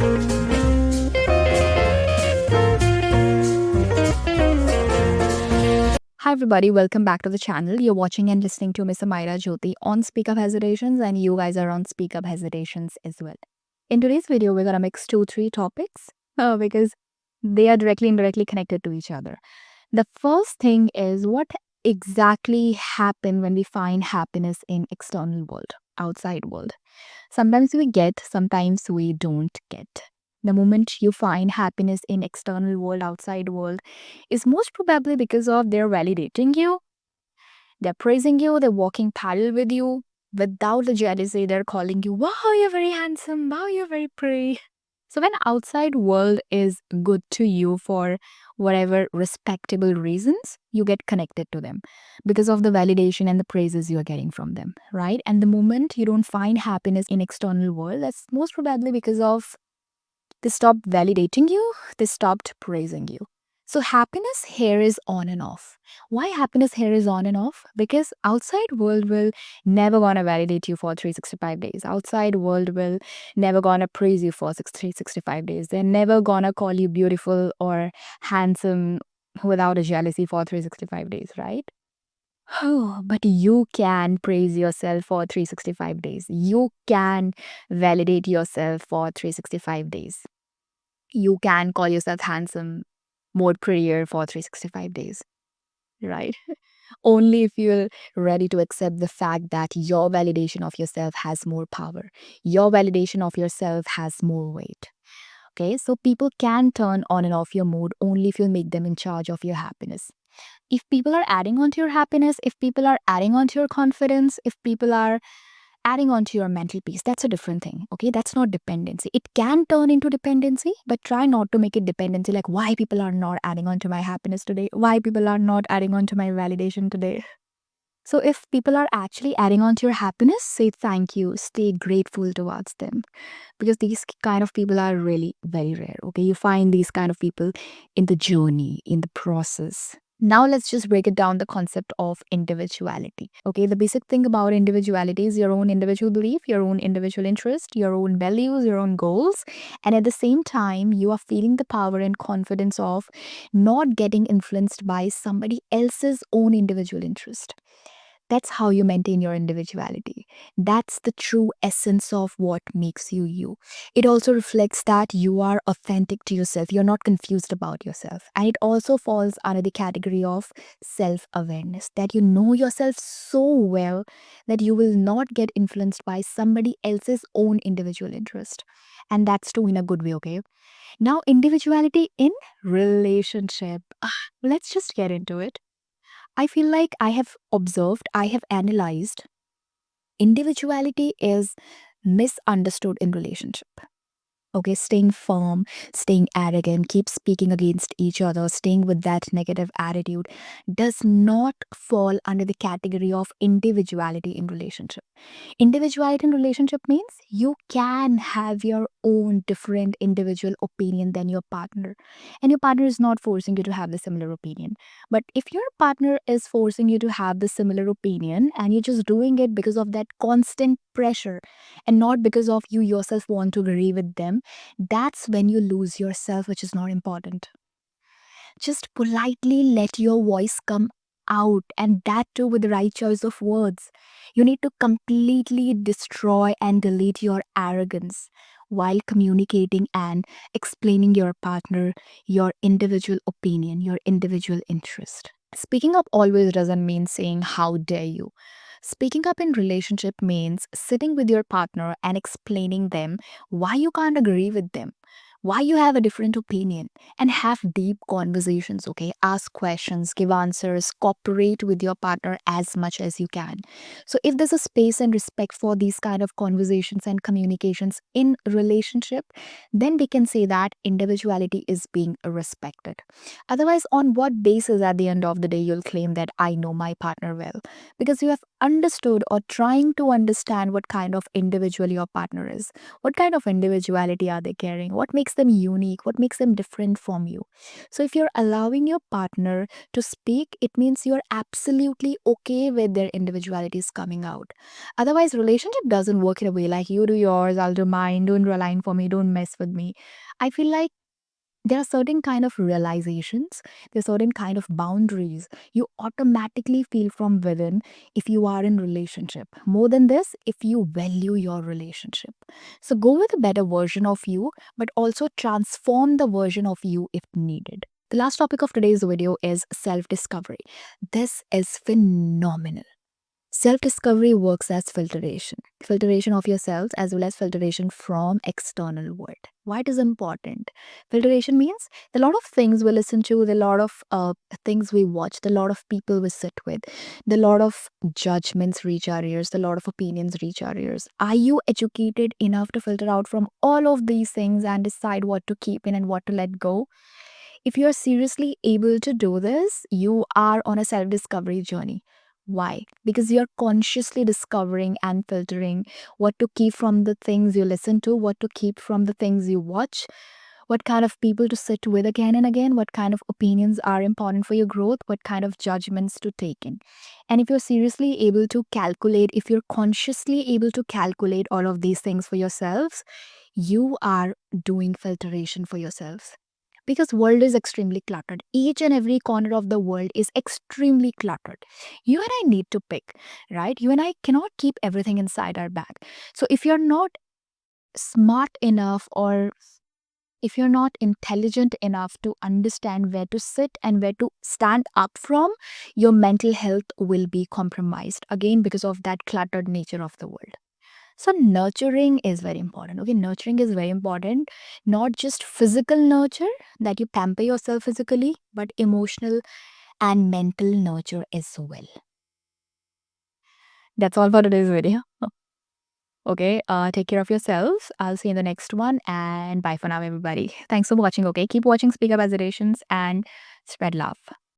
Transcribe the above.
Hi everybody, welcome back to the channel. You're watching and listening to Miss Amira Jyoti on Speak Up Hesitations, and you guys are on Speak Up Hesitations as well. In today's video, we're gonna mix 2-3 topics because they are directly and indirectly connected to each other. The first thing is what exactly happen when we find happiness in external world, outside world. Sometimes we get, sometimes we don't get. The moment you find happiness in external world, outside world, is most probably because of they're validating you, they're praising you, they're walking parallel with you. Without the jealousy, they're calling you, wow, you're very handsome, wow, you're very pretty. So when outside world is good to you for whatever respectable reasons, you get connected to them because of the validation and the praises you are getting from them, right? And the moment you don't find happiness in external world, that's most probably because of they stopped validating you, they stopped praising you. So happiness here is on and off. Why happiness here is on and off? Because outside world will never gonna validate you for 365 days. Outside world will never gonna praise you for 365 days. They're never gonna call you beautiful or handsome without a jealousy for 365 days, right? Oh, but you can praise yourself for 365 days. You can validate yourself for 365 days. You can call yourself handsome, more prettier for 365 days, right? Only if you're ready to accept the fact that your validation of yourself has more power. Your validation of yourself has more weight. Okay, so people can turn on and off your mood only if you make them in charge of your happiness. If people are adding on to your happiness, if people are adding on to your confidence, if people are adding on to your mental peace, that's a different thing. Okay, that's not dependency. It can turn into dependency, but try not to make it dependency. Like, why people are not adding on to my happiness today? Why people are not adding on to my validation today? So, if people are actually adding on to your happiness, say thank you, stay grateful towards them because these kind of people are really very rare. Okay, you find these kind of people in the journey, in the process. Now let's just break it down the concept of individuality. Okay, the basic thing about individuality is your own individual belief, your own individual interest, your own values, your own goals, and at the same time you are feeling the power and confidence of not getting influenced by somebody else's own individual interest. That's how you maintain your individuality. That's the true essence of what makes you you. It also reflects that you are authentic to yourself. You're not confused about yourself. And it also falls under the category of self awareness, that you know yourself so well that you will not get influenced by somebody else's own individual interest. And that's too in a good way, okay? Now, individuality in relationship. Let's just get into it. I feel like I have observed, I have analyzed individuality is misunderstood in relationship. Okay, staying firm, staying arrogant, keep speaking against each other, staying with that negative attitude does not fall under the category of individuality in relationship. Individuality in relationship means you can have your own different individual opinion than your partner. And your partner is not forcing you to have the similar opinion. But if your partner is forcing you to have the similar opinion and you're just doing it because of that constant pressure and not because of you yourself want to agree with them, that's when you lose yourself, which is not important. Just politely let your voice come out, and that too with the right choice of words. You need to completely destroy and delete your arrogance while communicating and explaining your partner your individual opinion, your individual interest. Speaking up always doesn't mean saying, how dare you? Speaking up in relationship means sitting with your partner and explaining them why you can't agree with them, why you have a different opinion, and have deep conversations, okay? Ask questions, give answers, cooperate with your partner as much as you can. So if there's a space and respect for these kind of conversations and communications in relationship, then we can say that individuality is being respected. Otherwise, on what basis at the end of the day you'll claim that I know my partner well? Because you have understood or trying to understand what kind of individual your partner is. What kind of individuality are they carrying? What makes makes them unique, what makes them different from you. So if you're allowing your partner to speak, it means you're absolutely okay with their individualities coming out. Otherwise, relationship doesn't work in a way like you do yours, I'll do mine, don't rely on for me, don't mess with me. I feel like there are certain kind of realizations, there's certain kind of boundaries you automatically feel from within if you are in relationship. More than this, if you value your relationship. So go with a better version of you, but also transform the version of you if needed. The last topic of today's video is self-discovery. This is phenomenal. Self-discovery works as filtration of yourself as well as filtration from external world. Why it is important? Filtration means the lot of things we listen to, the lot of things we watch, the lot of people we sit with, the lot of judgments reach our ears, the lot of opinions reach our ears. Are you educated enough to filter out from all of these things and decide what to keep in and what to let go? If you are seriously able to do this, you are on a self discovery journey. Why? Because you're consciously discovering and filtering what to keep from the things you listen to, what to keep from the things you watch, what kind of people to sit with again and again, what kind of opinions are important for your growth, what kind of judgments to take in. And if you're seriously able to calculate, if you're consciously able to calculate all of these things for yourselves, you are doing filtration for yourselves, because world is extremely cluttered. Each and every corner of the world is extremely cluttered. You and I need to pick, right? You and I cannot keep everything inside our bag. So if you're not smart enough, or if you're not intelligent enough to understand where to sit and where to stand up from, your mental health will be compromised again because of that cluttered nature of the world. So nurturing is very important. Okay, nurturing is very important. Not just physical nurture, that you pamper yourself physically, but emotional and mental nurture as well. That's all for today's video. Okay, take care of yourselves. I'll see you in the next one, and bye for now, everybody. Thanks for watching. Okay, keep watching Speak Up As It Asians and spread love.